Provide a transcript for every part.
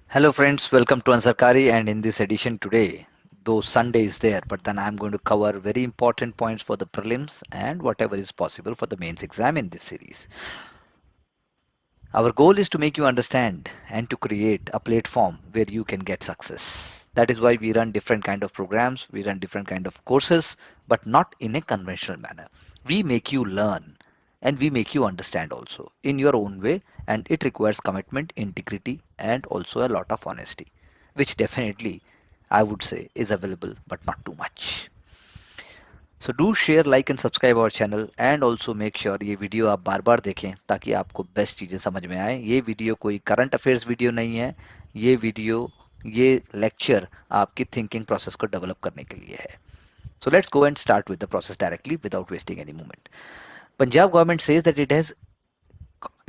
Hello friends, welcome to Ansarkari, and in this edition today, though Sunday is there, but then I'm going to cover very important points for the prelims and whatever is possible for the mains exam in this series. Our goal is to make you understand and to create a platform where you can get success. That is why we run different kind of programs, we run different kind of courses, but not in a conventional manner. We make you learn and we make you understand also in your own way, and it requires commitment, integrity, and also a lot of honesty, which definitely I would say is available, but not too much. So do share like and subscribe our channel and also make sure ये video आप बार बार देखें ताकि आपको best चीज़ें समझ में आए। ये वीडियो कोई करंट अफेयर्स वीडियो नहीं है, ये वीडियो ये लेक्चर आपकी थिंकिंग प्रोसेस को डेवलप करने के लिए है। So let's go and start with the process directly without wasting any moment. Punjab government says that it has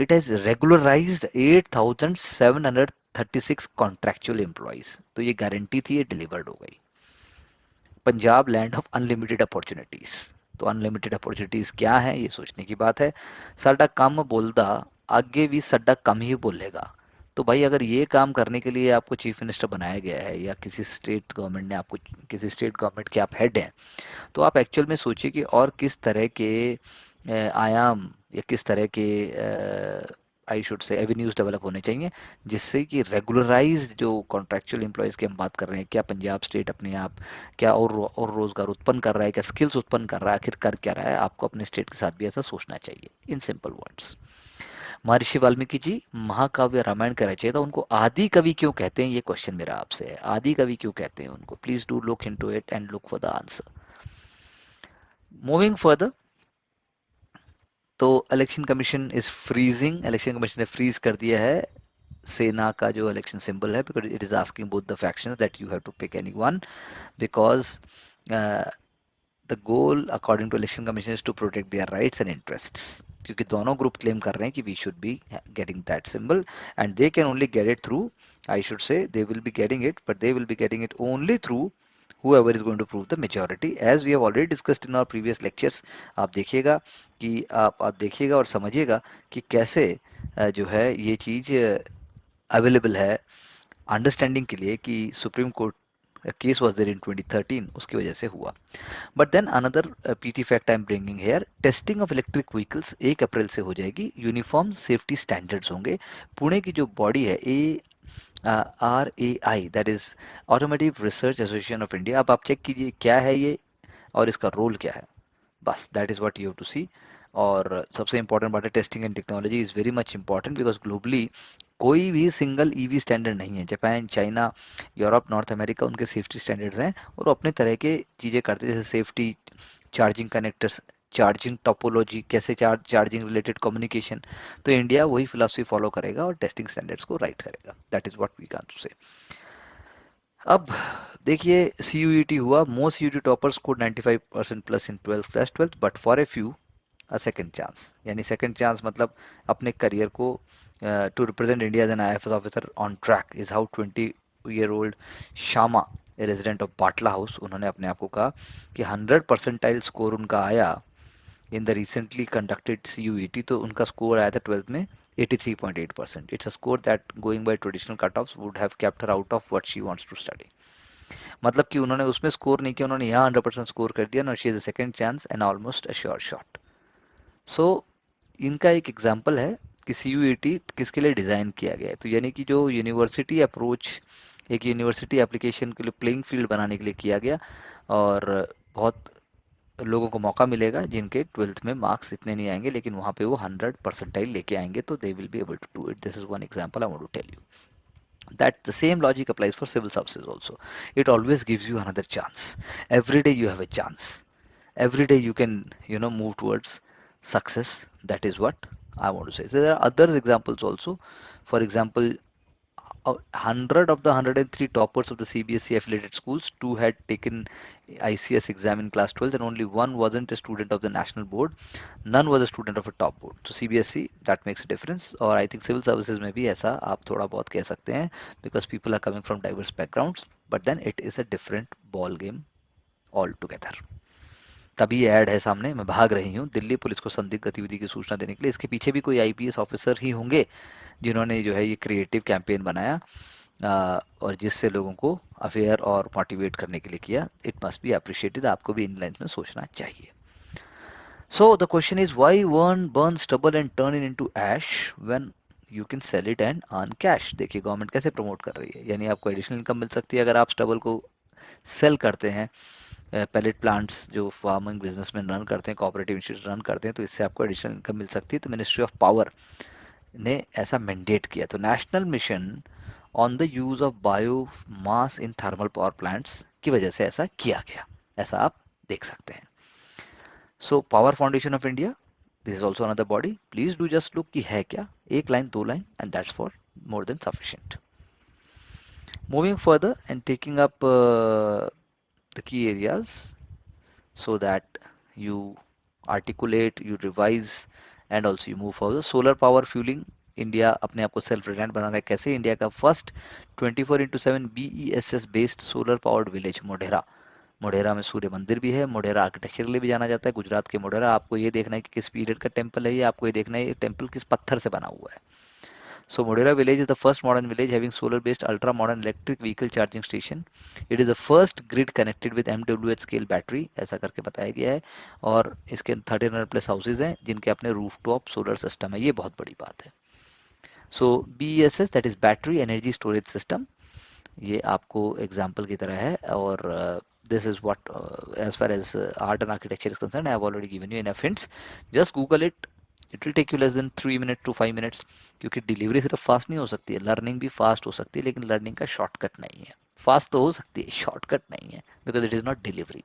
regularized 8,736 contractual employees. तो ये गारंटी थी, ये डिलीवर्ड हो गई। Punjab land of unlimited opportunities. तो अनलिमिटेड अपॉर्चुनिटीज क्या है, ये सोचने की बात है। साडा कम बोलदा आगे भी साडा कम ही बोलेगा। तो भाई अगर ये काम करने के लिए आपको चीफ मिनिस्टर बनाया गया है या किसी स्टेट गवर्नमेंट ने आपको, किसी स्टेट गवर्नमेंट के आप हेड हैं, तो आप एक्चुअल में सोचिए कि और किस तरह के आयाम या किस तरह के आई शुड से एवेन्यूज डेवलप होने चाहिए जिससे कि रेगुलराइज्ड जो कॉन्ट्रेक्चुअल एम्प्लॉयज की हम बात कर रहे हैं, क्या पंजाब स्टेट अपने आप क्या और रोजगार उत्पन्न कर रहा है, क्या स्किल्स उत्पन्न कर रहा है, आखिर कर क्या रहा है। आपको अपने स्टेट के साथ भी ऐसा सोचना चाहिए। इन सिंपल वर्ड्स, महर्षि वाल्मीकि जी महाकाव्य रामायण के रचयिता, उनको आदि कवि क्यों कहते हैं, ये क्वेश्चन मेरा आपसे है। आदि कवि क्यों कहते हैं उनको? Please do look into it and look for the answer. Moving further, तो election commission is freezing, election commission ने फ्रीज कर दिया है सेना का जो इलेक्शन सिंबल है, because it is asking both the factions that you have to pick any one, because the goal according to election commission is to protect their rights and interests. क्योंकि दोनों group claim कर रहे हैं कि we should be getting that symbol and they can only get it through, I should say they will be getting it, but they will be getting it only through whoever is going to prove the majority, as we have already discussed in our previous lectures। आप देखिएगा कि आप देखिएगा और समझिएगा कि कैसे जो है ये चीज अवेलेबल है अंडरस्टैंडिंग के लिए कि Supreme Court case was there in 2013, उसकी वजह से हुआ। But then another PT fact I am bringing here, testing of electric vehicles 1 April से हो जाएगी। यूनिफॉर्म सेफ्टी स्टैंडर्ड्स होंगे। पुणे की जो बॉडी है RAI, that is automotive research association of India, अब आप चेक कीजिए क्या है ये और इसका रोल क्या है। बस that is what you have to see. और सबसे इंपॉर्टेंट बात है, testing and technology is very much important because globally कोई भी सिंगल ईवी स्टैंडर्ड नहीं है। Japan, China, Europe, North America, उनके सेफ्टी स्टैंडर्ड्स हैं और वो अपने तरह के चीज़ें करते हैं, जैसे safety, charging connectors, charging topology, कैसे चार्जिंग रिलेटेड कम्युनिकेशन। तो इंडिया वही फिलॉसफी फॉलो करेगा और टेस्टिंग स्टैंडर्ड्स को राइट करेगा। That is what we can to say. अब देखिए, CUET हुआ, most CUET toppers score 95% plus in 12th class 12th, but for a few a second chance. यानी सेकंड चांस मतलब अपने करियर को to represent India as an IAS officer on track is how 20-year-old Shyama, a resident of Batla house, उन्होंने अपने आप को कहा कि 100 परसेंटाइल स्कोर उनका आया in the recently conducted CUET। तो उनका स्कोर आया था 12th में 83.8%। It's a score that going by traditional cut offs would have kept her out of what she wants to study. मतलब कि उन्होंने उसमें स्कोर नहीं किया, उन्होंने यहाँ 100% स्कोर कर दिया। No, she is a second chance and almost a sure shot. So इनका एक एग्जाम्पल है कि CUET किसके लिए डिज़ाइन किया गया है। तो यानी कि जो यूनिवर्सिटी अप्रोच, एक यूनिवर्सिटी एप्लीकेशन के लिए प्लेइंग फील्ड बनाने के लिए किया गया, और बहुत लोगों को मौका मिलेगा जिनके 12th में मार्क्स इतने नहीं आएंगे लेकिन वहाँ पे वो 100 परसेंटाइल लेके आएंगे, तो they will be able to do it. This is one example I want to tell you that the same logic applies for civil services also. It always gives you another chance. Every day you have a chance. Every day you can, move towards success. That is what I want to say. So there are other examples also. For example, 100 of the 103 toppers of the CBSE affiliated schools, two had taken ICS exam in class 12th and only one wasn't a student of the national board. None was a student of a top board. So CBSE, that makes a difference. और I think civil services में भी ऐसा आप थोड़ा बहुत कह सकते हैं, because people are coming from diverse backgrounds, but then it is a different ball game altogether. तभी ये ऐड है सामने, मैं भाग रही हूँ दिल्ली पुलिस को संदिग्ध गतिविधि की सूचना देने के लिए। इसके पीछे भी कोई IPS ऑफिसर ही होंगे जिन्होंने जो है ये क्रिएटिव कैंपेन बनाया। और जिससे लोगों को अवेयर और मोटिवेट करने के लिए किया, इट मस्ट बी अप्रिशिएटेड। आपको भी इन लाइन्स में सोचना चाहिए। So the question is, why burn stubble and turn it into ash when you can sell it and earn cash? देखिए गवर्नमेंट कैसे प्रमोट कर रही है, यानी आपको एडिशनल इनकम मिल सकती है अगर आप स्टबल को सेल करते हैं। पैलेट प्लांट्स जो फार्मिंग बिजनेस में रन करते हैं, कोऑपरेटिव इंस्टीट्यूट रन करते हैं, तो इससे आपको एडिशनल इनकम मिल सकती है। तो मिनिस्ट्री ऑफ पावर ने ऐसा मैंडेट किया। तो national mission on the use of biomass in thermal power plants की वजह से ऐसा किया गया, ऐसा आप देख सकते हैं। So power foundation of India, this is also another body. Please do just look कि है क्या, एक लाइन दो line, and that's for more than sufficient. Moving further and taking up the key areas so that you articulate, you revise, and also you move forward. Solar power fueling, India अपने आप को self reliant बना रहा है। कैसे? India का first 24/7 BESS based solar powered village Modhera. Modhera में सूर्य मंदिर भी है। मोढेरा आर्किटेक्चर के लिए भी जाना जाता है, गुजरात के मोढेरा। आपको ये देखना है कि किस पीरियड का टेम्पल है ये, आपको ये देखना है ये टेम्पल किस पत्थर से बना हुआ है। So Modera village is the first modern village having solar-based ultra-modern electric vehicle charging station. It is the first grid connected with MWH scale battery, ऐसा करके बताया गया है। और इसके 1300 प्लस हाउसेज हैं जिनके अपने रूफटॉप सोलर सिस्टम है, ये बहुत बड़ी बात है। सो BESS that is battery energy storage system, ये आपको एग्जाम्पल की तरह है। और this is what as far as art and architecture is concerned, I have already given you enough hints. Just Google it. It will take you less than 3 minutes to 5 minutes, क्योंकि delivery सिर्फ fast नहीं हो सकती है, learning भी fast हो सकती है, लेकिन लर्निंग का शॉर्टकट नहीं है। फास्ट तो हो सकती है, शॉर्टकट नहीं है, because it is not delivery.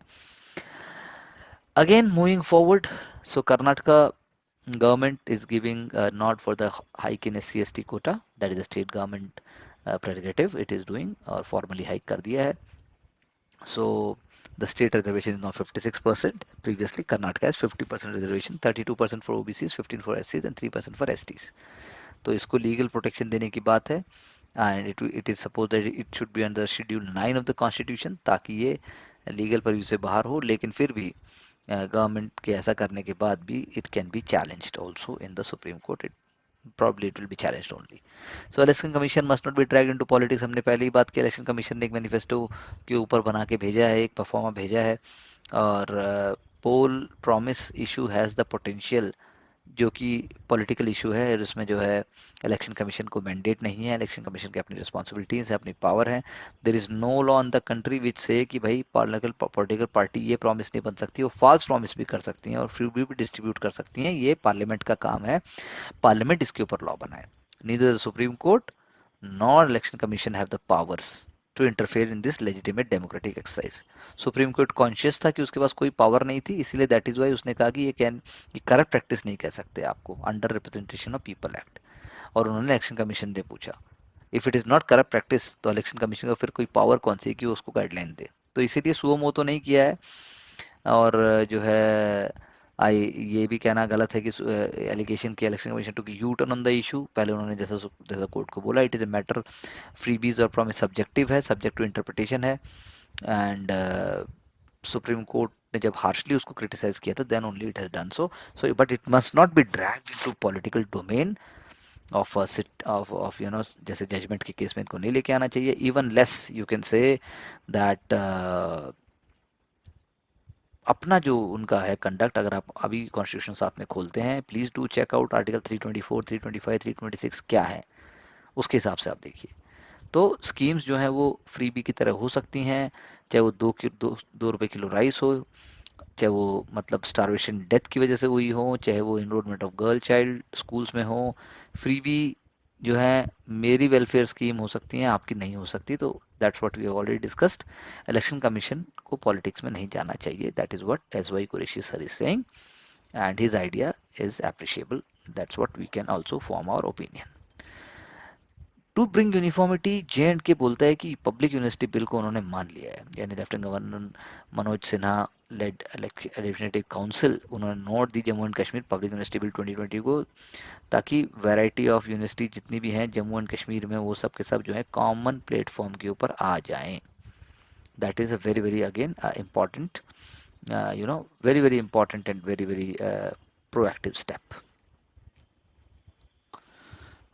Again, moving forward, so Karnataka government is giving a nod for the hike in SC/ST quota. That is the state government prerogative. It is doing और formally hike कर दिया है. So the state reservation is now 56%. Previously, Karnataka has 50% reservation, 32% for OBCs, 15% for SCs, and 3% for STs. तो इसको legal protection देने की बात है, and it is suppose that it should be under schedule 9 of the constitution, ताकि ये legal purview से बाहर हो। लेकिन फिर भी गवर्नमेंट के ऐसा करने के बाद भी it can be challenged also in the Supreme court. It probably it will be challenged only. So election commission must not be dragged into politics. हमने पहले ही बात की, इलेक्शन कमीशन ने एक मैनिफेस्टो के ऊपर बना के भेजा है, एक परफॉर्मा भेजा है। और poll promise issue has the potential, जो कि पॉलिटिकल इशू है, जिसमें जो है इलेक्शन कमीशन को मैंडेट नहीं है। इलेक्शन कमीशन की अपनी रिस्पॉन्सिबिलिटीज है, अपनी पावर है। There is no law in the country which say कि भाई पॉलिटिकल पार्टी ये प्रॉमिस नहीं बन सकती, वो फॉल्स प्रॉमिस भी कर सकती हैं और फ्री भी डिस्ट्रीब्यूट कर सकती हैं। ये पार्लियामेंट का काम है, पार्लियामेंट इसके ऊपर लॉ बनाए। Neither the Supreme Court nor election commission have the powers to interfere in this legitimate democratic exercise. Supreme Court conscious था कि उसके पास कोई पावर नहीं थी, इसीलिए दैट इज वाई उसने कहा कि ये करप्ट प्रैक्टिस नहीं कह सकते आपको under representation of people act. और उन्होंने इलेक्शन कमीशन से पूछा, if it is not corrupt practice तो इलेक्शन कमीशन का फिर कोई पावर कौन सी है कि वो उसको गाइडलाइन दे। तो इसीलिए सुओ मो तो नहीं किया है। और जो है आई ये भी कहना गलत है कि एलिगेशन के election commission to you turn on the issue. पहले उन्होंने जैसा जैसा कोर्ट को बोला, it is a matter, freebies और प्रॉमिस सब्जेक्टिव है, सब्जेक्ट टू इंटरप्रिटेशन है। एंड सुप्रीम कोर्ट ने जब हार्शली उसको क्रिटिसाइज किया था, then only it has done so but it must not be dragged into political domain of of you know, जैसे judgement के केस में इनको नहीं लेके आना चाहिए। Even less you can say that अपना जो उनका है कंडक्ट, अगर आप अभी कॉन्स्टिट्यूशन साथ में खोलते हैं, please do check out article 324, 325, 326 क्या है, उसके हिसाब से आप देखिए। तो स्कीम्स जो है वो फ्रीबी की तरह हो सकती हैं, चाहे वो 2 रुपए किलो राइस हो, चाहे वो मतलब स्टारवेशन डेथ की वजह से हुई हो, चाहे वो enrolment of girl child schools में हो। फ्रीबी जो है मेरी वेलफेयर स्कीम हो सकती हैं, आपकी नहीं हो सकती। तो that's what we have already discussed. Election commission को पॉलिटिक्स में नहीं जाना चाहिए, that is what S Y Qureshi sir is saying, and his idea is appreciable. That's what we can also form our opinion. To bring uniformity, J&K बोलता है कि public university bill को उन्होंने मान लिया है, यानी lieutenant governor Manoj Sinha led legislative council, उन्होंने नोट दी Jammu and Kashmir public university bill 2020 को, ताकि वैरायटी ऑफ यूनिवर्सिटी जितनी भी हैं जम्मू एंड कश्मीर में, वो सब के सब जो है कॉमन प्लेटफॉर्म के ऊपर आ जाएं। That is a very very again important, you know, very very important and very very proactive step.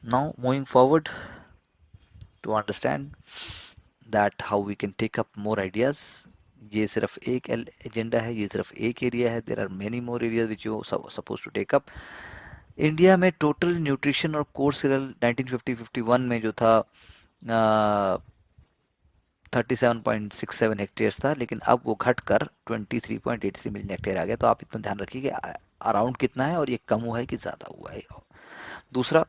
Now moving forward, to understand that how we can take up more ideas. ये सिर्फ एक agenda है, ये सिर्फ एक area है. There are many more areas which you suppose to take up. India में total nutrition और कोर सीरियल 1950-51 में जो था 37.67 हेक्टेयर था, लेकिन अब वो घटकर 23.83 मिलियन हेक्टेयर आ गया. तो आप इतना ध्यान रखिए कि अराउंड कितना है और ये कम हुआ है कि ज़्यादा हुआ है. दूसरा,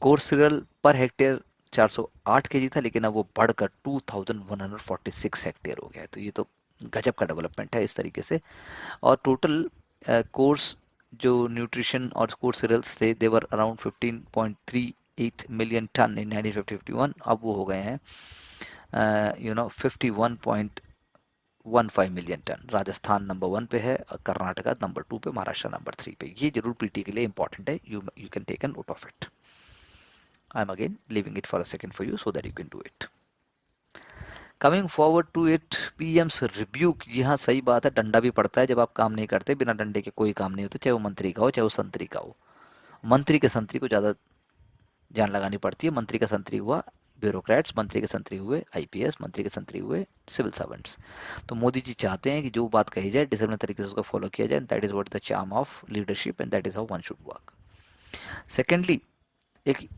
core serial per hectare 408 KG था, लेकिन अब वो बढ़कर 2146 हेक्टेयर हो गया है. तो ये तो गजब का डेवलपमेंट है इस तरीके से. और टोटल कोर्स जो न्यूट्रिशन और कोर्स सीरियल्स थे, देवर अराउंड 15.38 मिलियन टन इन 1950-51. अब वो हो गए हैं 51.15 मिलियन टन. राजस्थान नंबर 1 पे है, कर्नाटका नंबर 2 पे, महाराष्ट्र नंबर 3 पे. ये जरूर पीटी के लिए इंपॉर्टेंट है. You can take an note of it. I am again leaving it for a second for you so that you can do it. Coming forward to it, PM's rebuke. जी हाँ, सही बात है, डंडा भी पड़ता है जब आप काम नहीं करते. बिना डंडे के कोई काम नहीं होता, चाहे वो मंत्री का हो चाहे वो संतरी का हो. मंत्री के संतरी को ज्यादा जान लगानी पड़ती है. मंत्री का संतरी हुआ ब्यूरोक्रेट्स, मंत्री के संतरी हुए आईपीएस, मंत्री के संतरी हुए सिविल सर्वेंट्स. तो मोदी जी चाहते हैं कि जो बात कही जाए डिसिप्लिन तरीके से उसको फॉलो किया जाए. That is what the charm of leadership and that is how one should work. Secondly, एक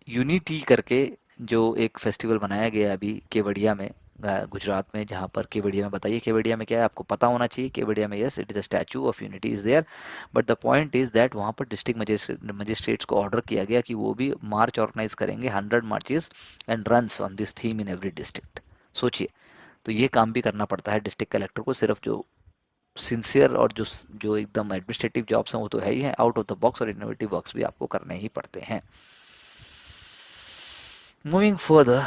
यूनिटी करके जो एक फेस्टिवल मनाया गया अभी केवड़िया में, गुजरात में, जहाँ पर केवड़िया में, बताइए केवड़िया में क्या है, आपको पता होना चाहिए. केवड़िया में yes, it is a Statue of Unity is there. But the point is that वहाँ पर डिस्ट्रिक्ट मजिस्ट्रेट्स को ऑर्डर किया गया कि वो भी मार्च ऑर्गेनाइज करेंगे, 100 marches and runs on this theme in every district. सोचिए, तो ये काम भी करना पड़ता है डिस्ट्रिक्ट कलेक्टर को. सिर्फ जो सिंसियर और जो जो एकदम एडमिनिस्ट्रेटिव जॉब्स हैं वो तो है ही हैं, आउट ऑफ द बॉक्स और इनोवेटिव वर्क्स भी आपको करने ही पड़ते हैं. मूविंग फर्दर,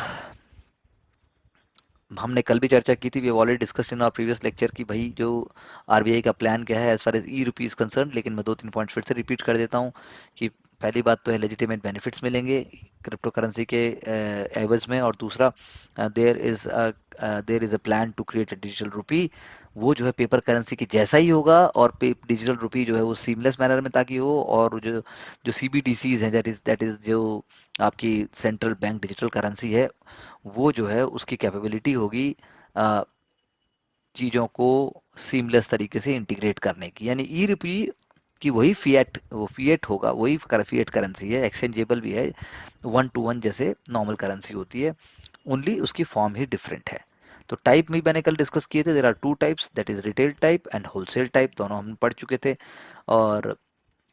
हमने कल भी चर्चा की थी, we already discussed in our previous lecture कि भाई जो आरबीआई का प्लान क्या है as far as e rupees concern. लेकिन मैं 2-3 पॉइंट्स फिर से रिपीट कर देता हूँ कि पहली बात तो है लेजिटिमेट बेनिफिट्स मिलेंगे क्रिप्टो करेंसी के एवज में. और दूसरा, there is a plan to create a digital rupee. वो जो है पेपर करेंसी की जैसा ही होगा और डिजिटल रुपी जो है वो सीमलेस मैनर में ताकि हो. और जो जो सीबीडीसीज हैं, दैट इज जो आपकी सेंट्रल बैंक डिजिटल करेंसी है, वो जो है उसकी कैपेबिलिटी होगी अ, चीज़ों को सीमलेस तरीके से इंटीग्रेट करने की. यानी ई रुपी की वही फिएट, वो फिएट होगा, वही फिएट करेंसी है, एक्सचेंजेबल भी है, 1 to 1 जैसे नॉर्मल करेंसी होती है. ओनली उसकी फॉर्म ही डिफरेंट है. तो टाइप में मैंने कल डिस्कस किए थे. There are 2 types, that is retail type and wholesale type. दोनों हम पढ़ चुके थे. और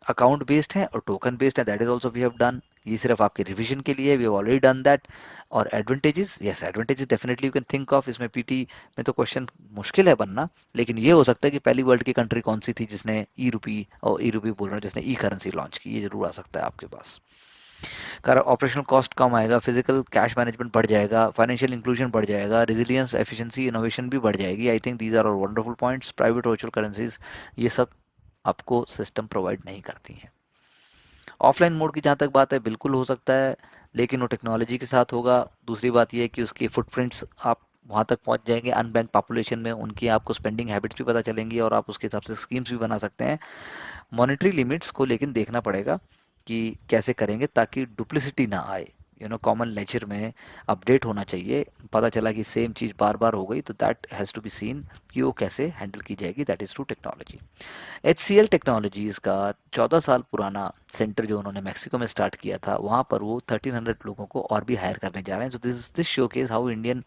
अकाउंट बेस्ड है और टोकन बेस्ड है, that is also we have done. ये सिर्फ आपके रिवीजन के लिए, we have already done that. और advantages, yes advantages definitely you can think of. इसमें पीटी में तो क्वेश्चन मुश्किल है बनना, लेकिन ये हो सकता है कि पहली वर्ल्ड की कंट्री कौन सी थी जिसने ई रुपी, और ई रुपी बोल रहा हूँ, जिसने ई करेंसी लॉन्च की. ये जरूर आ सकता है आपके पास. कर ऑपरेशनल कॉस्ट कम आएगा, फिजिकल कैश मैनेजमेंट बढ़ जाएगा, फाइनेंशियल इंक्लूजन बढ़ जाएगा, रेजिलियंस, एफिशिएंसी, इनोवेशन भी बढ़ जाएगी. I think these are all wonderful points. Private virtual currencies ये सब आपको सिस्टम प्रोवाइड नहीं करती हैं. ऑफलाइन मोड की जहाँ तक बात है, बिल्कुल हो सकता है, लेकिन वो टेक्नोलॉजी के साथ होगा. दूसरी बात ये है कि उसकी फुटप्रिंट्स, आप वहाँ तक पहुँच जाएंगे अनबैंक पॉपुलेशन में, उनकी आपको स्पेंडिंग हैबिट्स भी पता चलेंगी और आप उसके हिसाब से स्कीम्स भी बना सकते हैं. मॉनेटरी लिमिट्स को लेकिन देखना पड़ेगा कि कैसे करेंगे ताकि डुप्लिसिटी ना आए. कॉमन लेजर में अपडेट होना चाहिए. पता चला कि सेम चीज़ बार बार हो गई, तो that has to be seen कि वो कैसे हैंडल की जाएगी. That is through technology. HCL technologies का 14 साल पुराना सेंटर जो उन्होंने मैक्सिको में स्टार्ट किया था, वहां पर वो 1300 लोगों को और भी हायर करने जा रहे हैं. So this showcase how Indian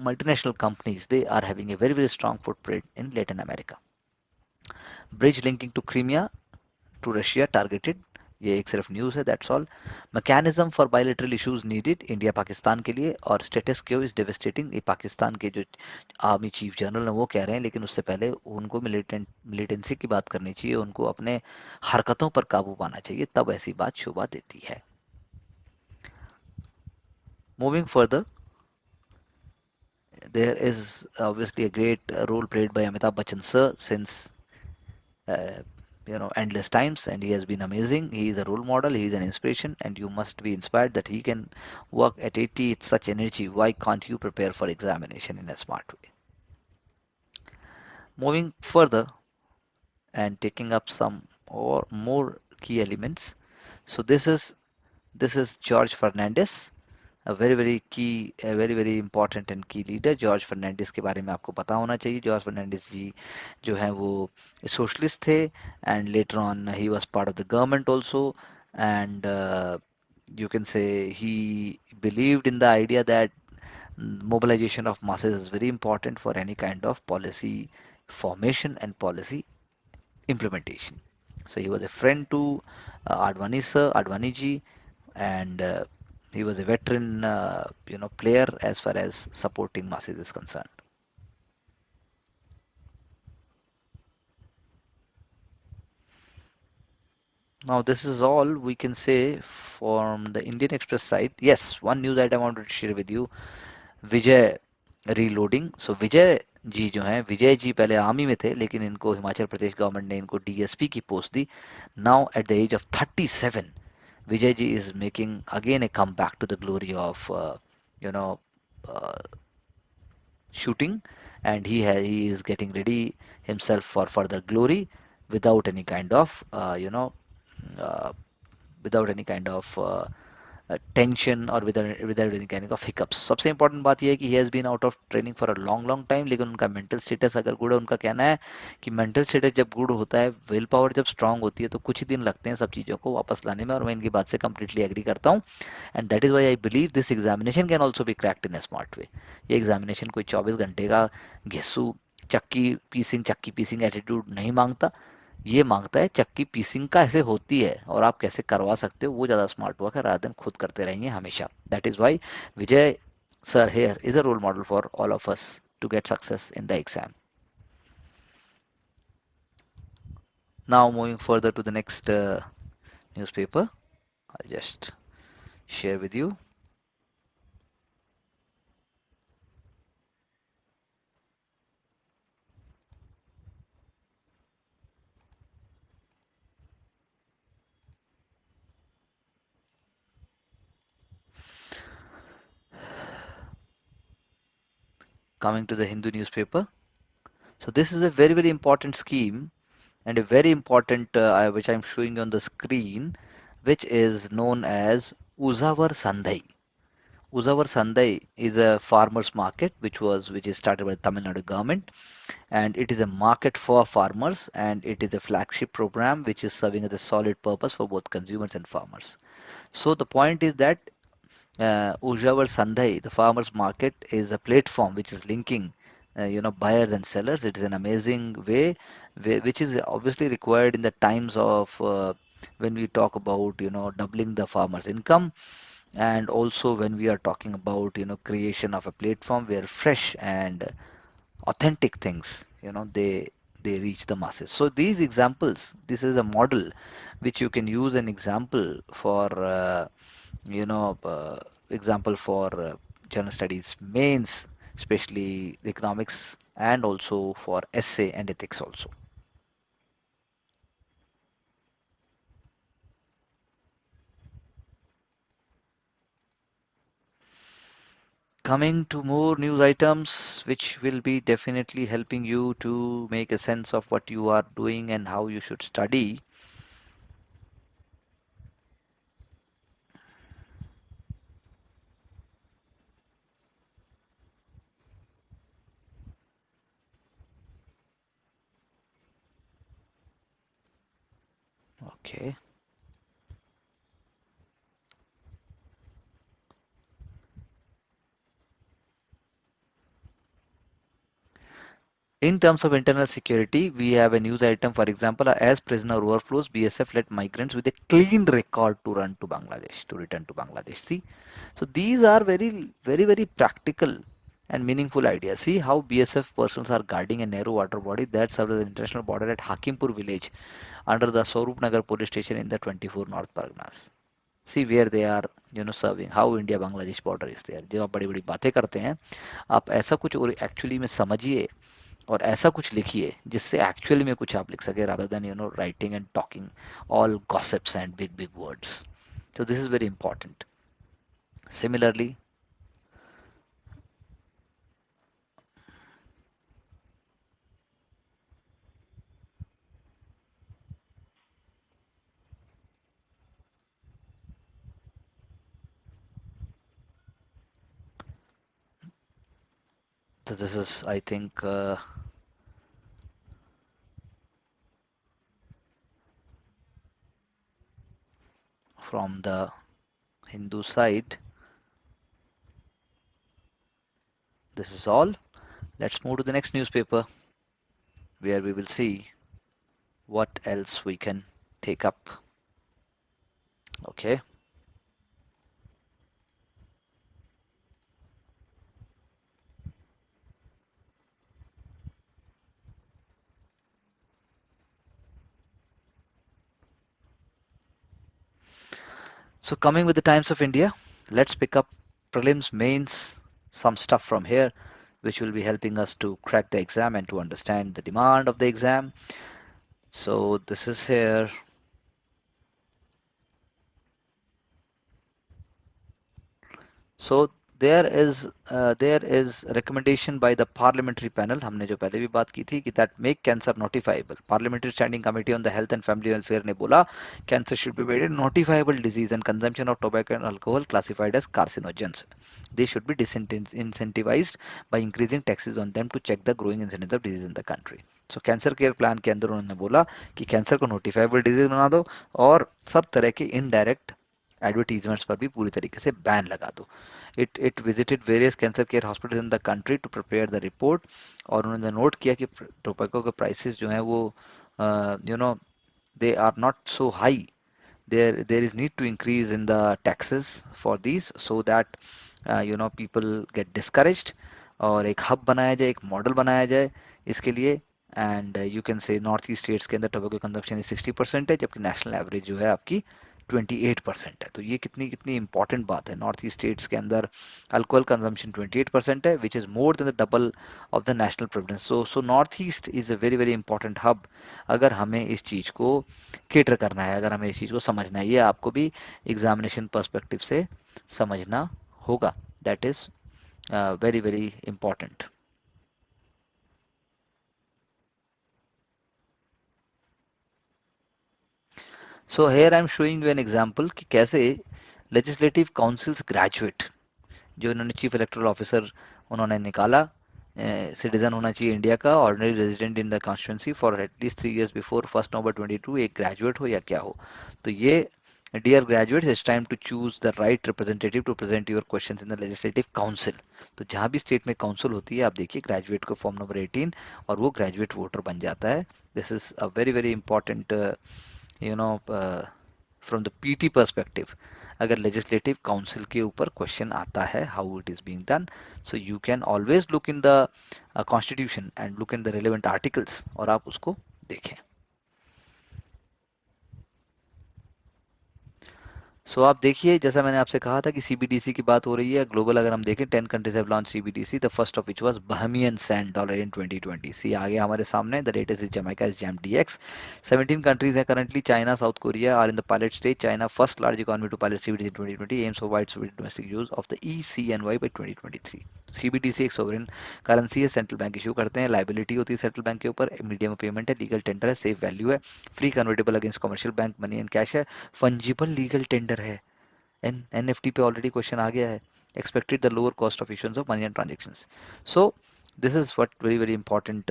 multinational companies they are having a very very strong footprint in Latin America. Bridge linking to Crimea to Russia targeted. ये एक सिर्फ न्यूज़ है, that's all. Mechanism for bilateral issues needed India Pakistan के लिए. और status क्यो is devastating. ये पाकिस्तान के जो आर्मी चीफ जनरल हैं वो कह रहे हैं, लेकिन उससे पहले उनको मिलिटेंसी की बात करनी चाहिए, उनको अपने हरकतों पर काबू पाना चाहिए, तब ऐसी बात शोभा देती है. Moving further, there is obviously a great role played by Amitabh Bachchan sir since uh, endless times, and he has been amazing. He is a role model, he is an inspiration, and you must be inspired that he can work at 80 with such energy. Why can't you prepare for examination in a smart way? Moving further and taking up some or more key elements. So this is George Fernandez. Very very की, very very important and की leader George Fernandes के बारे में आपको पता होना चाहिए। George Fernandes जी जो हैं वो सोशलिस्ट थे, and later on he was part of the government also, and you can say he believed in the idea that mobilization of masses is very important for any kind of policy formation and policy implementation. So he was a friend to Advani sir, Advani ji, and he was a veteran, player as far as supporting masses is concerned. Now this is all we can say from the Indian Express side. Yes, one news item I wanted to share with you. Vijay reloading. So Vijay ji जो हैं, विजय जी पहले army में थे, लेकिन इनको Himachal Pradesh government ने इनको DSP की पोस्ट दी। Now at the age of 37, Vijay ji is making again a comeback to the glory of you know uh, shooting, and he is getting ready himself for further glory without any kind of uh, without any kind of tension और without any kind of hiccups. सबसे important बात यह है कि he has been out of training for a long long time, लेकिन उनका mental status अगर good है। उनका कहना है कि मेंटल स्टेटस जब गुड होता है, विल पावर जब स्ट्रांग होती है, तो कुछ ही दिन लगते हैं सब चीज़ों को वापस लाने में, और मैं इनकी बात से कंप्लीटली एग्री करता हूँ। And that is why I believe this examination can also be cracked in a smart वे। ये एग्जामिनेशन कोई 24 घंटे का घिस्सू चक्की पीसिंग एटीट्यूड नहीं मांगता। ये मांगता है चक्की पीसिंग का ऐसे होती है और आप कैसे करवा सकते हो, वो ज़्यादा स्मार्ट वर्क है, रादर देन खुद करते रहेंगे हमेशा। That is why Vijay sir here is a role model for all of us to get success in the exam. Now moving further to the next newspaper, I'll just share with you. Coming to the Hindu newspaper. So this is a very very important scheme, and a very important which I'm showing you on the screen, which is known as Uzavar Sandhai. Uzavar Sandai is a farmers market which is started by the Tamil Nadu government, and it is a market for farmers, and it is a flagship program which is serving as a solid purpose for both consumers and farmers. So the point is that Ujjaval Sandhai, the farmers market, is a platform which is linking buyers and sellers. It is an amazing way, which is obviously required in the times of when we talk about doubling the farmers income, and also when we are talking about creation of a platform where fresh and authentic things they reach the masses. So these examples, this is a model which you can use an example for you know uh, general studies mains, especially the economics, and also for essay and ethics also. Coming to more news items which will be definitely helping you to make a sense of what you are doing and how you should study. Okay. In terms of internal security, we have a news item, for example, as prisoner overflows, BSF let migrants with a clean record to return to Bangladesh. See, so these are very, very, very practical and meaningful ideas. See how BSF persons are guarding a narrow water body that serves as an international border at Hakimpur village under the Swarup Nagar police station in the 24 North Parganas. See where they are, serving, how India Bangladesh border is there. जब आप बड़ी बड़ी बातें करते हैं, आप ऐसा कुछ और एक्चुअली में समझिए और ऐसा कुछ लिखिए जिससे एक्चुअली में कुछ आप लिख सके, rather than writing and talking all gossips and big big words. So this is very important. Similarly, So this is, I think, from the Hindu side. This is all. Let's move to the next newspaper where we will see what else we can take up. Okay. So coming with the Times of India, let's pick up prelims, mains, some stuff from here, which will be helping us to crack the exam and to understand the demand of the exam. So this is here. So there is recommendation by the parliamentary panel, हमने जो पहले भी बात की थी कि that make cancer notifiable. Parliamentary Standing Committee on the Health and Family Welfare ने बोला cancer should be made a notifiable disease and consumption of tobacco and alcohol classified as carcinogens. They should be disincentivized by increasing taxes on them to check the growing incidence of disease in the country. So cancer care plan के अंदर उन्होंने बोला कि cancer को notifiable disease बना दो और सब तरह के इनडायरेक्ट एडवर्टीजमेंट्स पर भी पूरी तरीके से बैन लगा दो. It visited various cancer care hospitals in the country to prepare the report और उन्होंने नोट किया कि टोबैको के प्राइसेस जो हैं वो you know they are not so high. There is need to increase in the taxes for these so that people get discouraged और एक हब बनाया जाए, एक मॉडल बनाया जाए इसके लिए. एंड यू कैन से नॉर्थ ईस्ट स्टेट्स के अंदर टोबैको कंजम्पशन 60% है जबकि नेशनल एवरेज जो है आपकी 28% है. तो ये कितनी कितनी इंपॉर्टेंट बात है. नॉर्थ ईस्ट स्टेट्स के अंदर अल्कोहल कंजम्पशन 28% है which is more than the double of the national preference. So north east is a very very important hub अगर हमें इस चीज़ को केटर करना है, अगर हमें इस चीज़ को समझना है. ये आपको भी एग्जामिनेशन पर्सपेक्टिव से समझना होगा. That is very very important. So here I am showing you an example कि कैसे लेजिस्लेटिव काउंसिल्स ग्रेजुएट जो इन्होंने चीफ इलेक्टोरल ऑफिसर उन्होंने निकाला, सिटीजन होना चाहिए इंडिया का, ordinary resident in the constituency for at least 3 years before 1 November 2022, एक ग्रेजुएट हो या क्या हो. तो ये dear graduates it's time to choose the right representative to present your questions in the legislative council. तो जहां भी स्टेट में काउंसिल होती है आप देखिए ग्रेजुएट को फॉर्म नंबर 18 और वो ग्रेजुएट वोटर बन जाता है. This is a very very important you know from the PT perspective. अगर लेजिस्लेटिव काउंसिल के ऊपर क्वेश्चन आता है how it is being done, so you can always look in the constitution and look in the relevant articles और आप उसको देखें. सो आप देखिए जैसा मैंने आपसे कहा था कि सीबीडीसी की बात हो रही है ग्लोबल. अगर हम देखें 10 countries have launch CBDC, the first of which was Bahamian Sand Dollar in 2020. सी आ गया हमारे सामने. The latest is Jamaica is Jam DX. 17 countries हैं currently. China South Korea are in the pilot stage. China first large economy to pilot CBDC in 2020 aims for wide domestic use of the e-CNY by 2023. CBDC एक sovereign currency है, central bank issue करते हैं, liability होती है central bank के ऊपर, medium of payment है, legal tender है, सेफ वैल्यू है, free convertible against commercial bank money and cash है, फंजिबल लीगल टेंडर है. एनएफटी पे ऑलरेडी क्वेश्चन आ गया है. Expected the lower cost of issuance of money and transactions. So this is what very very important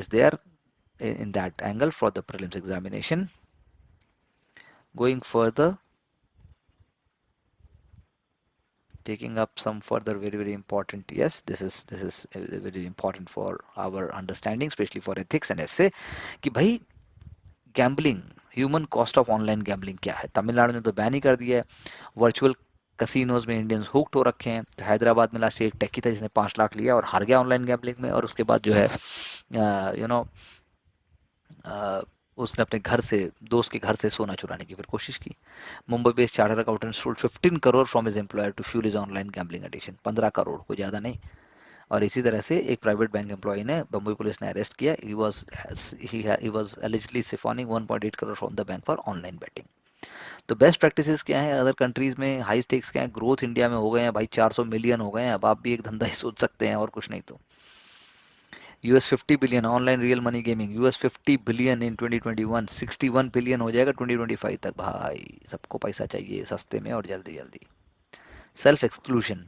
is there in that angle for the prelims examination. Going further, taking up some further very very important, yes, this is very important for our understanding especially for ethics and essay कि भाई gambling, human cost of online gambling क्या है. तमिलनाडु ने तो ban ही कर दिया है. Virtual casinos में इंडियंस हुक्ड हो रखे हैं. तो हैदराबाद में लास्ट एक टेकी था जिसने 5 लाख लिया और हार गया ऑनलाइन गैम्बलिंग में, और उसके बाद जो है यू नो उसने अपने घर से, दोस्त के घर से सोना चुराने की फिर कोशिश की. Mumbai based chartered accountant stole 15 crore from his employer to fuel his online gambling addiction. 15 crore, कोई ज़्यादा नहीं. और इसी तरह से एक प्राइवेट बैंक एम्प्लॉय ने बम्बई पुलिस ने अरेस्ट किया. He was allegedly siphoning 1.8 crore from the bank for online betting. तो बेस्ट प्रैक्टिसेस क्या है अदर कंट्रीज में, हाई स्टेक्स क्या है, ग्रोथ इंडिया में हो गए हैं भाई, 400 मिलियन हो गए हैं. अब आप भी एक धंधा ही सोच सकते हैं और कुछ नहीं. तो US 50 billion online real money gaming, US 50 billion in 2021, 61 billion हो जाएगा 2025 तक. भाई सबको पैसा चाहिए सस्ते में और जल्दी जल्दी. Self exclusion,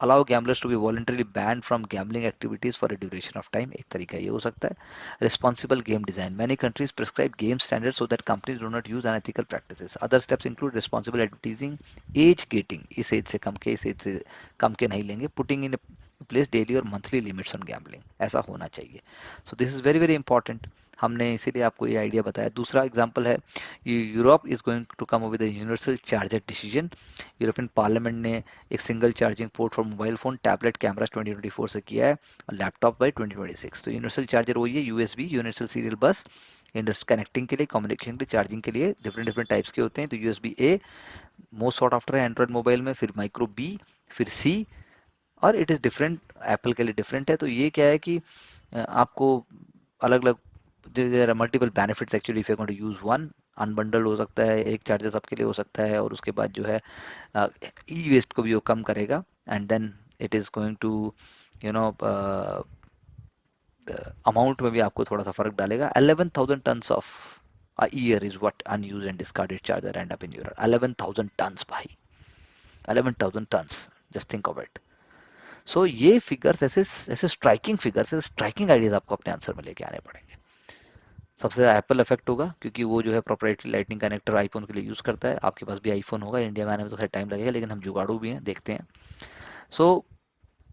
allow gamblers to be voluntarily ban from gambling activities for a duration of time, एक तरीका ये हो सकता है। Responsible game design, many countries prescribe game standard so that companies do not use unethical practices. Other steps include responsible advertising, age gating, इस age से कम के, इस एज से कम के नहीं लेंगे, पुटिंग इन प्लेस डेली और मंथली लिमिट्स ऑन गैम्बलिंग, ऐसा होना चाहिए। So this is very very important, हमने इसीलिए आपको ये आइडिया बताया। दूसरा एग्जांपल है, Europe is going to come with universal charger decision. European parliament ने एक single charging port for mobile phone, tablet, cameras 2024 से किया है, और लैपटॉप बाय 2026। तो यूनिवर्सल चार्जर वही है, यूएसबी यूनिवर्सल सीरियल बस, इंडस्ट कनेक्टिंग के लिए, कम्युनिकेशन के लिए, चार्जिंग के लिए डिफरेंट डिफरेंट टाइप्स के होते हैं। तो USB a most sought after है एंड्रॉइड मोबाइल में, फिर माइक्रो बी, फिर सी, और इट इज डिफरेंट, एप्पल के लिए डिफरेंट है। तो ये क्या है कि आपको अलग अलग, there are multiple benefits actually if you going to use one. Unbundle हो सकता है, एक चार्जर सबके लिए हो सकता है, और उसके बाद जो है ई वेस्ट को भी वो कम करेगा, and then it is going to you know amount में भी आपको थोड़ा सा फर्क डालेगा। 11,000 tons of a year is what unused and discarded charger end up in Europe. 11,000 tons भाई, 11,000 tons, just think of it. सो ये फिगर्स ऐसे ऐसे स्ट्राइकिंग फिगर्स, ऐसे स्ट्राइकिंग आइडियाज आपको अपने आंसर में लेके आने पड़ेंगे। सबसे ज़्यादा एप्पल इफेक्ट होगा, क्योंकि वो जो है प्रोप्राइटरी लाइटनिंग कनेक्टर आईफोन के लिए यूज़ करता है। आपके पास भी आईफोन होगा, इंडिया में आने में तो खैर टाइम लगेगा, लेकिन हम जुगाड़ू भी हैं, देखते हैं। सो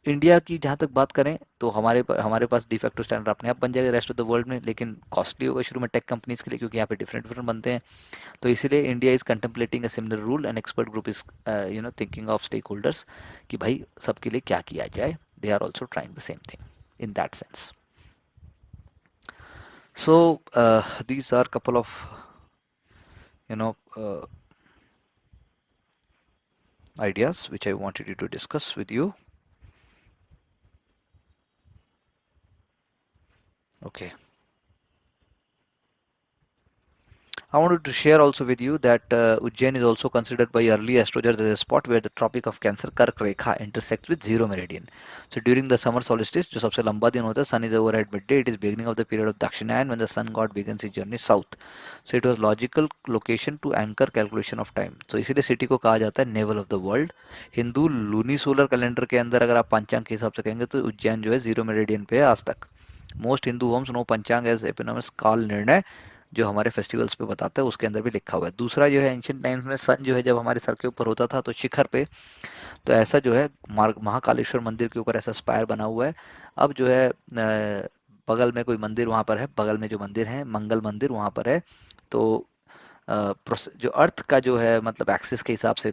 इंडिया की जहाँ तक बात करें, तो हमारे पास डिफेक्टो स्टैंडर्ड अपने आप बन जाएगा रेस्ट ऑफ द वर्ल्ड में, लेकिन कॉस्टली होगा शुरू में टेक कंपनीज के लिए, क्योंकि यहाँ पे डिफरेंट डिफरेंट बनते हैं। तो इसीलिए India is contemplating a similar rule, and expert group is thinking of stakeholders कि भाई सबके लिए क्या किया जाए। They are also trying the same thing in that sense. So these are couple of you know uh, ideas which I wanted you to discuss with you. Okay. I wanted to share also with you that Ujjain is also considered by early astrologers as a spot where the Tropic of Cancer Kark Rekha intersects with zero meridian. So during the summer solstice, जो सबसे लंबा दिन होता है, sun is over at midday. It is beginning of the period of Dakshinayana when the sun god begins his journey south. So it was logical location to anchor calculation of time. So इसीलिए city को कहा जाता है navel of the world. Hindu lunisolar calendar के अंदर अगर आप पंचांग के हिसाब से कहेंगे तो उज्जैन जो है जीरो मेरिडियन पे है आज तक. मोस्ट हिंदू होम्स नो पंचांग एज एपिनोमस काल निर्णय, जो हमारे फेस्टिवल्स पे बताता है, उसके अंदर भी लिखा हुआ है. दूसरा जो है एंशियंट टाइम्स में सन जो है जब हमारे सर के ऊपर होता था तो शिखर पे, तो ऐसा जो है महाकालेश्वर मंदिर के ऊपर ऐसा स्पायर बना हुआ है. अब जो है बगल में कोई मंदिर वहां पर है, बगल में जो मंदिर है मंगल मंदिर वहां पर है. तो जो अर्थ का जो है मतलब एक्सिस के हिसाब से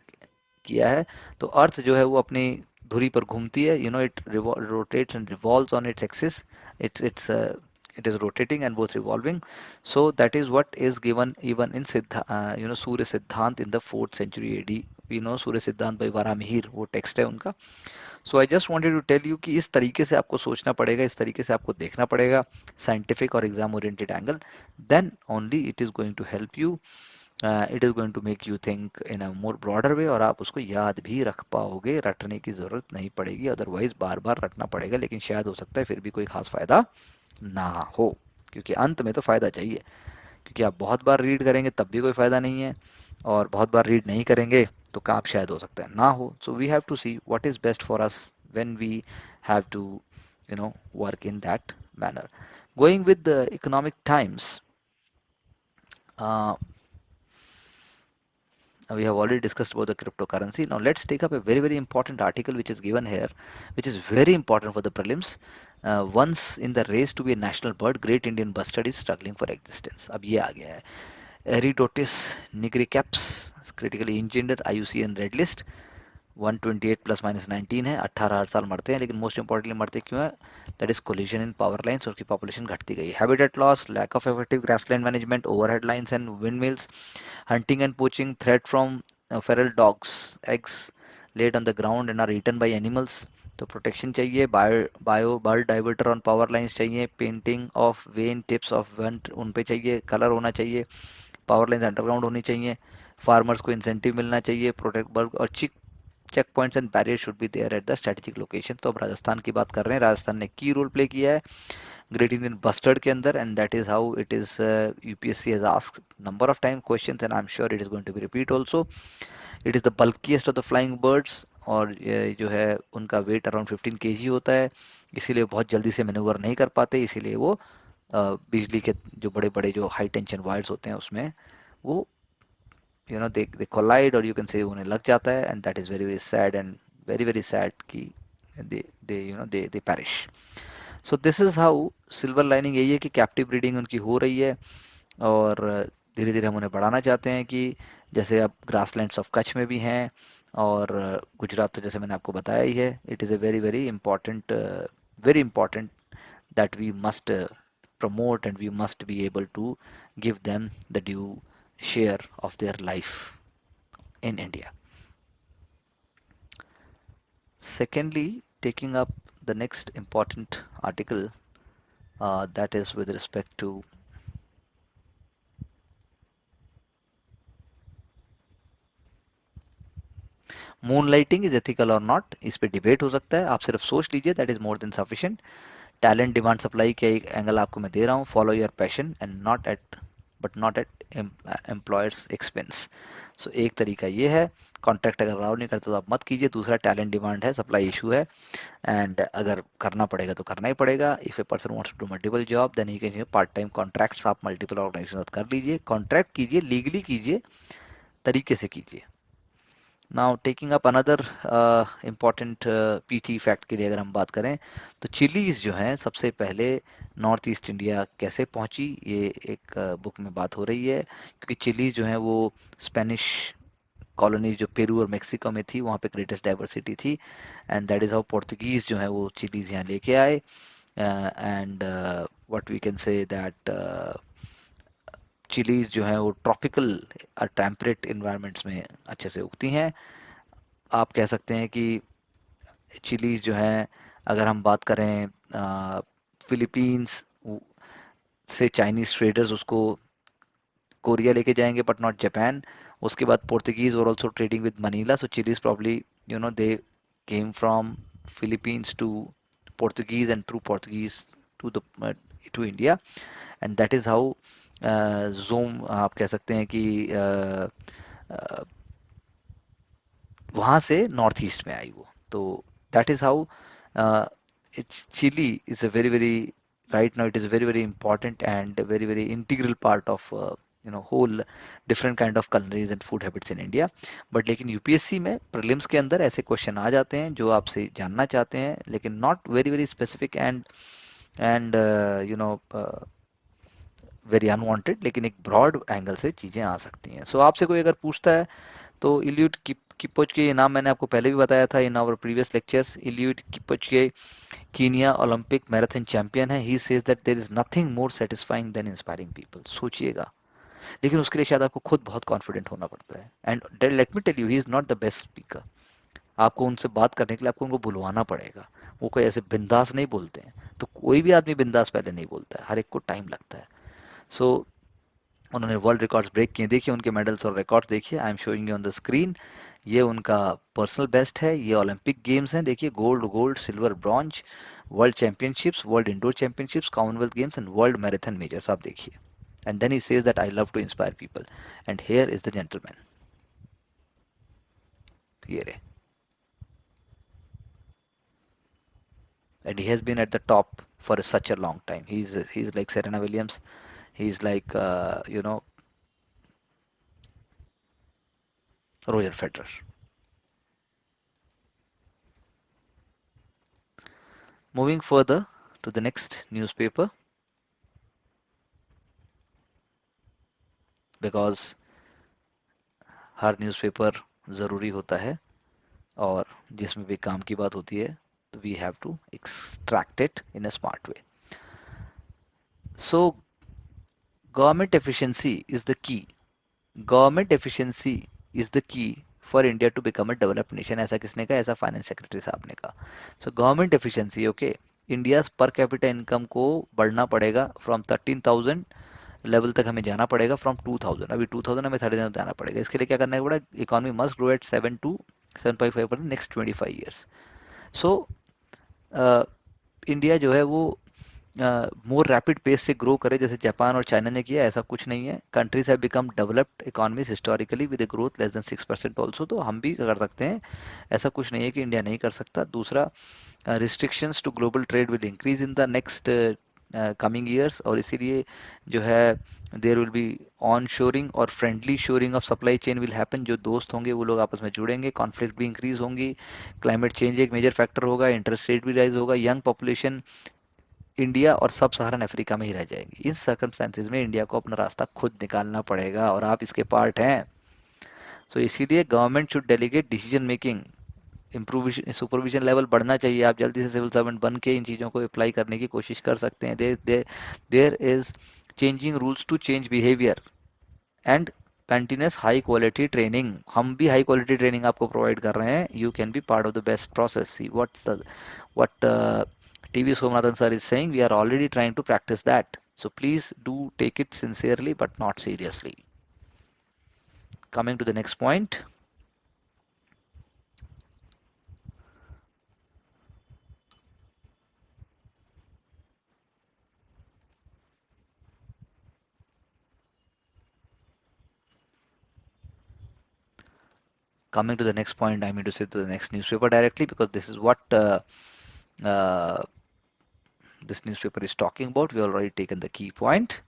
किया है, तो अर्थ जो है वो अपनी धुरी पर घूमती है, it rotates and revolves on its axis. It's it is rotating and both revolving. So that is what is given even in Siddha, Surya Siddhant in the 4th century AD. We know Surya Siddhant by Varamihir, वो text है उनका. So I just wanted to tell you कि इस तरीके से आपको सोचना पड़ेगा, इस तरीके से आपको देखना पड़ेगा, साइंटिफिक और exam oriented angle. Then only it is going to help you, it is going to make you think in a more broader way, और आप उसको याद भी रख पाओगे, रटने की जरूरत नहीं पड़ेगी. अदरवाइज बार बार रटना पड़ेगा, लेकिन शायद हो सकता है फिर भी कोई खास फायदा ना हो, क्योंकि अंत में तो फायदा चाहिए. क्योंकि आप बहुत बार रीड करेंगे तब भी कोई फायदा नहीं है, और बहुत बार रीड नहीं करेंगे तो काम शायद हो सकता है ना हो. So we have to see what is best for us when we have to work in that manner. Going with the economic times, uh, we have already discussed about the cryptocurrency. Now let's take up a very very important article which is given here, which is very important for the prelims. Once in the race to be a national bird, great Indian bustard is struggling for existence. अब ये आ गया है. Eridotis nigricaps, critically endangered, IUCN red list. 128 plus minus 19 है, 18 हर साल मरते हैं, लेकिन most importantly मरते क्यों है? That is collision in power lines, और की पॉपुलेशन घटती गई. Habitat loss, lack of effective grassland management, overhead lines and windmills, hunting and poaching, threat from feral dogs, eggs laid on the ground and are eaten by animals. तो protection चाहिए, bio bird diverter on power lines चाहिए, painting of vane tips of vent उन पे चाहिए, colour होना चाहिए, power lines underground होनी चाहिए, फार्मर्स को इंसेंटिव मिलना चाहिए, प्रोटेक्ट बर्ड और checkpoints and barrier should be there at the strategic location. तो अब राजस्थान की बात कर रहे हैं, राजस्थान ने की रोल प्ले किया है Great Indian Bustard के अंदर, and that is how it is. UPSC has asked number of time questions, and I'm sure it is going to be repeat also. It is the bulkiest of the flying birds. और ये जो है उनका wait around 15 KG होता है, इसीलिए बहुत जल्दी से मैन्यूवर नहीं कर पाते, इसीलिए वो बिजली के जो बड़े बड़े जो हाई टेंशन वायर्स होते हैं उसमें वो दे कोलाइड, और यू कैन से उन्हें लग जाता है, and that is very very sad, and very very sad कि they perish. So this is how, silver lining यही है कि कैप्टिव ब्रीडिंग उनकी हो रही है, और धीरे धीरे हम उन्हें बढ़ाना चाहते हैं कि जैसे अब ग्रासलैंड्स ऑफ कच्छ में भी हैं, और गुजरात तो जैसे मैंने आपको बताया ही है। It is a very very important that we must promote, and we must be able to give them the due share of their life in India. Secondly, taking up the next important article, that is with respect to moon lighting is ethical और not, इस पे debate हो सकता है, आप सिर्फ सोच लीजिए, that is more than sufficient. Talent demand supply का एक एंगल आपको मैं दे रहा हूँ, follow your passion and not at but not at employers expense. So एक तरीका ये है, कॉन्ट्रैक्ट अगर अलाउ नहीं करते तो आप मत कीजिए। दूसरा, टैलेंट डिमांड है, सप्लाई इशू है, एंड अगर करना पड़ेगा तो करना ही पड़ेगा। If a person wants to do multiple job then he can part time contracts, आप मल्टीपल ऑर्गेनाइजेशन के साथ कर लीजिए, कॉन्ट्रैक्ट कीजिए, लीगली कीजिए, तरीके से कीजिए। Now taking up another important PT fact के लिए अगर हम बात करें, तो चिलीज जो हैं सबसे पहले नॉर्थ ईस्ट इंडिया कैसे पहुंची, ये एक बुक में बात हो रही है, क्योंकि चिलीज जो हैं वो स्पेनिश कॉलोनीज जो पेरू और मेक्सिको में थी, वहाँ पे ग्रेटेस्ट डाइवर्सिटी थी, and that is how Portuguese जो है वो चिलीज यहाँ लेके आए, and what we can say that chilies जो है वो ट्रॉपिकल टेम्परेट इन्वायरमेंट्स में अच्छे से उगती हैं। आप कह सकते हैं कि चिलीज जो है, अगर हम बात करें फिलीपींस से चाइनीज ट्रेडर्स उसको कोरिया लेके जाएंगे बट नॉट जापान। उसके बाद पोर्तुगीज और also trading with Manila, so chilies probably they came from Philippines to Portuguese and through Portuguese to the to India, and that is how zoom आप कह सकते हैं कि वहां से नॉर्थ ईस्ट में आई वो। तो that is how it's chili is a very very right now it is very very important and a very very integral part of whole different kind of culinaries and food habits in India। But लेकिन UPSC में prelims के अंदर ऐसे question आ जाते हैं जो आपसे जानना चाहते हैं, लेकिन not very very specific and very unwanted, लेकिन एक ब्रॉड एंगल से चीजें आ सकती हैं। सो आपसे कोई अगर पूछता है तो इल्यूट किपोच के, ये नाम मैंने आपको पहले भी बताया था in our previous lectures, Eliud Kipchoge के कीनिया ओलंपिक मैराथन चैंपियन है। He says that there is nothing more satisfying than inspiring people. सोचिएगा, लेकिन उसके लिए शायद आपको खुद बहुत कॉन्फिडेंट होना पड़ता है, and let me tell you he is not the best speaker. आपको उनसे बात करने के लिए आपको उनको बुलवाना पड़ेगा, वो कोई ऐसे बिंदास नहीं बोलते हैं। तो कोई भी आदमी बिंदास पहले नहीं बोलता है, हर एक को टाइम लगता है। सो उन्होंने वर्ल्ड रिकॉर्ड्स ब्रेक किए, देखिए उनके मेडल्स और रिकॉर्ड्स देखिए, I am showing you on the screen. ये उनका पर्सनल बेस्ट है, ये ओलंपिक गेम्स हैं, देखिए gold gold silver bronze, world championships, world indoor championships, commonwealth games and world marathon majors, आप देखिए। And then he says that I love to inspire people, and here is the gentleman. ये रे, and he has been at the top for such a long time. He's like Serena Williams. He's like Roger Federer. Moving further to the next newspaper, because her newspaper ज़रूरी होता है, और जिसमें भी काम की बात होती है तो we have to extract it in a smart way. So government efficiency is the key, government efficiency is the key for India to become a developed nation. ऐसा किसने कहा? ऐसा फाइनेंस सेक्रेटरी साहब ने कहा। So government efficiency, okay, India per capita income को बढ़ना पड़ेगा, फ्रॉम 13,000 लेवल तक हमें जाना पड़ेगा, फ्रॉम 2000, अभी 2000 हमें 30,000 जाना पड़ेगा। इसके लिए क्या करना पड़ेगा? Economy must grow at 7 to 7.5% next 25 years। So India जो है वो मोर रैपिड पेस से ग्रो करे जैसे जापान और चाइना ने किया, ऐसा कुछ नहीं है। Countries have become developed economies historically with growth less than 6% also, तो हम भी कर सकते हैं, ऐसा कुछ नहीं है कि इंडिया नहीं कर सकता। दूसरा, restrictions to global trade will increase in the next coming years, और इसीलिए जो है there will be on-shoring और friendly shoring of supply chain will happen। जो दोस्त होंगे वो लोग आपस में जुड़ेंगे, कॉन्फ्लिक्ट भी इंक्रीज होंगी, क्लाइमेट चेंज एक मेजर फैक्टर होगा, इंटरेस्ट रेट भी राइज होगा, यंग पॉपुलेशन इंडिया और सब सहारन अफ्रीका में ही रह जाएगी। इस सर्कमस्टेंसेज में इंडिया को अपना रास्ता खुद निकालना पड़ेगा और आप इसके पार्ट हैं। सो इसीलिए government should delegate decision making, improvisation supervision level बढ़ना चाहिए। आप जल्दी से सिविल सर्वेंट बन के इन चीज़ों को अप्लाई करने की कोशिश कर सकते हैं। There is changing rules to change behaviour and continuous high quality training. हम भी हाई क्वालिटी ट्रेनिंग आपको प्रोवाइड कर रहे हैं। You can be part of the best process. See what TV Somanathan sir is saying, we are already trying to practice that. So please do take it sincerely but not seriously. Coming to the next point. Coming to the next point, I mean to say to the next newspaper directly, because this is what uh, this newspaper is talking about. We already taken the key point.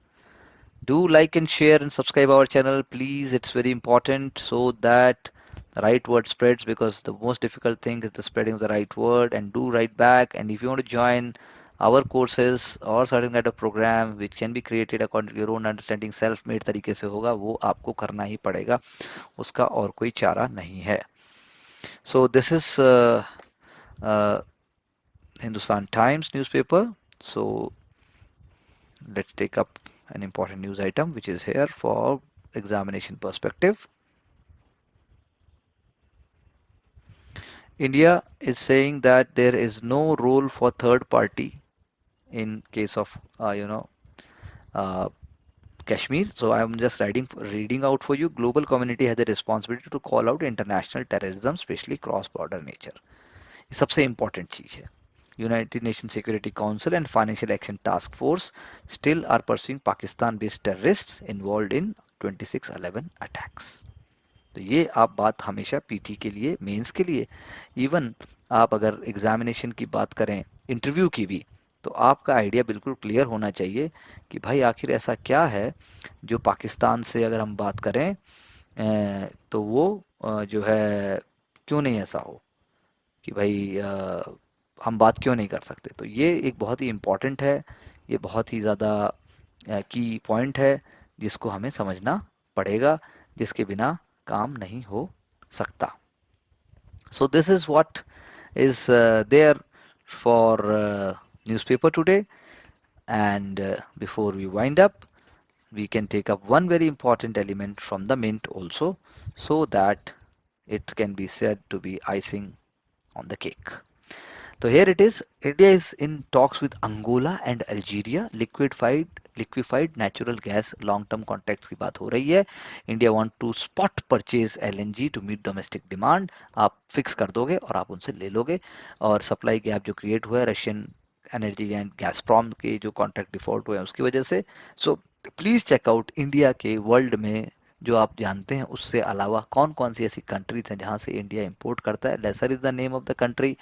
Do like and share and subscribe our channel, please. It's very important so that the right word spreads, because the most difficult thing is the spreading of the right word. And do write back. And if you want to join our courses or certain kind of program which can be created according to your own understanding, self-made तरीके से होगा, वो आपको करना ही पड़ेगा, उसका और कोई चारा नहीं है. So this is uh, Hindustan Times newspaper. So let's take up an important news item which is here for examination perspective. India is saying that there is no role for third party in case of uh, Kashmir. So I'm just reading out for you. Global community has a responsibility to call out international terrorism, especially cross-border nature. ये सबसे important चीज है. United Nations Security Council and Financial Action Task Force still are pursuing Pakistan-based terrorists involved in 26/11 attacks. तो ये आप बात हमेशा PT के लिए, मेंस के लिए, इवन आप अगर एग्जामिनेशन की बात करें, इंटरव्यू की भी, तो आपका आइडिया बिल्कुल क्लियर होना चाहिए कि भाई आखिर ऐसा क्या है जो पाकिस्तान से अगर हम बात करें तो वो जो है क्यों नहीं ऐसा हो कि भाई हम बात क्यों नहीं कर सकते. तो ये एक बहुत ही इम्पोर्टेंट है, ये बहुत ही ज़्यादा की पॉइंट है जिसको हमें समझना पड़ेगा, जिसके बिना काम नहीं हो सकता. So this is what is there for newspaper today. And before we wind up, we can take up one very important element from the mint also, so that it can be said to be icing on the cake. So here it is. India is in talks with Angola and Algeria. Liquefied natural gas long term contracts की बात हो रही है. India want to spot purchase LNG to meet domestic demand. आप fix कर दोगे और आप उनसे ले लोगे, और सप्लाई गैप जो क्रिएट हुआ है रशियन एनर्जी एंड गैसप्रॉम के जो कॉन्ट्रैक्ट डिफॉल्ट हुए हैं उसकी वजह से. So please check out India के वर्ल्ड में जो आप जानते हैं उससे अलावा कौन कौन सी ऐसी कंट्रीज हैं जहां से इंडिया इंपोर्ट करता है. Lesser is the name of the country,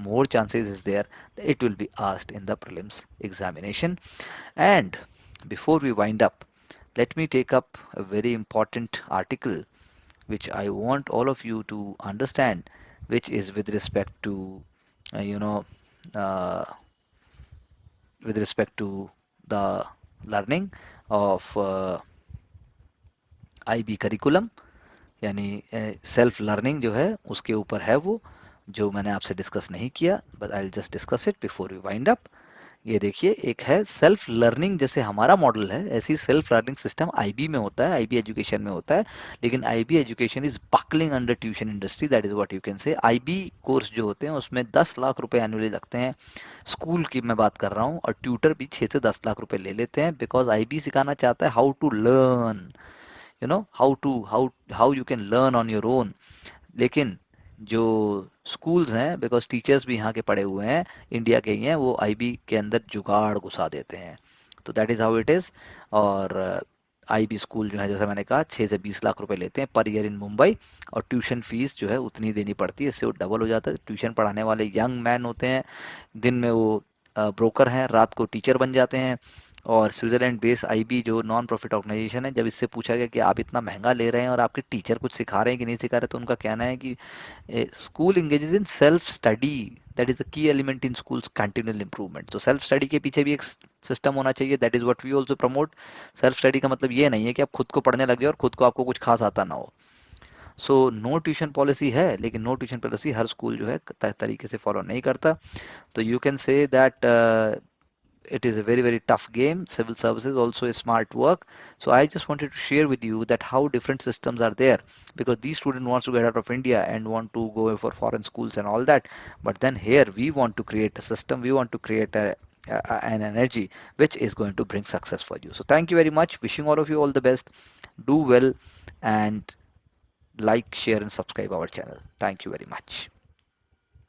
more chances is there that it will be asked in the prelims examination. And before we wind up, let me take up a very important article which I want all of you to understand, which is with respect to uh, you know uh, with respect to the learning of IB curriculum, यानी self learning जो है उसके ऊपर है वो, जो मैंने आपसे डिस्कस नहीं किया, but I will just discuss it before we wind up. ये देखिए, एक है सेल्फ लर्निंग, जैसे हमारा मॉडल है ऐसी सेल्फ लर्निंग सिस्टम आईबी में होता है, आईबी एजुकेशन में होता है. लेकिन IB education is buckling under tuition industry, that is what you can से. आईबी कोर्स जो होते हैं उसमें 10 लाख रुपए एनुअली लगते हैं, स्कूल की मैं बात कर रहा हूँ, और ट्यूटर भी 6 से 10 लाख रुपए ले लेते हैं, बिकॉज आईबी सिखाना चाहता है how to learn, how you can learn on your own. लेकिन जो स्कूल्स हैं, बिकॉज टीचर्स भी यहाँ के पढ़े हुए हैं, इंडिया के ही हैं, वो आईबी के अंदर जुगाड़ घुसा देते हैं। तो that is how it is. और आईबी स्कूल जो है, जैसे मैंने कहा, 6 से 20 लाख रुपए लेते हैं पर ईयर इन मुंबई, और ट्यूशन फीस जो है उतनी देनी पड़ती है, इससे वो डबल हो जाता है। ट्यूशन पढ़ाने वाले यंग मैन होते हैं, दिन में वो ब्रोकर हैं, रात को टीचर बन जाते हैं। और स्विट्जरलैंड बेस्ड आईबी जो नॉन प्रॉफिट ऑर्गेनाइजेशन है, जब इससे पूछा गया कि आप इतना महंगा ले रहे हैं और आपके टीचर कुछ सिखा रहे हैं कि नहीं सिखा रहे, तो उनका कहना है कि school engages in self study, that is the key element in school's continual improvement। तो सेल्फ स्टडी के पीछे भी एक सिस्टम होना चाहिए, that is what we also promote. Self study का मतलब ये नहीं है कि आप खुद को पढ़ने लग जाओ और खुद को आपको कुछ खास आता ना हो। सो नो ट्यूशन पॉलिसी है, लेकिन नो ट्यूशन पॉलिसी हर स्कूल जो है तरीके से फॉलो नहीं करता। तो you can say that it is a very very tough game. Civil services also a smart work. So I just wanted to share with you that how different systems are there, because these students wants to get out of India and want to go for foreign schools and all that. But then here we want to create a system, we want to create an energy which is going to bring success for you. So thank you very much, wishing all of you all the best. Do well, and like, share and subscribe our channel. Thank you very much.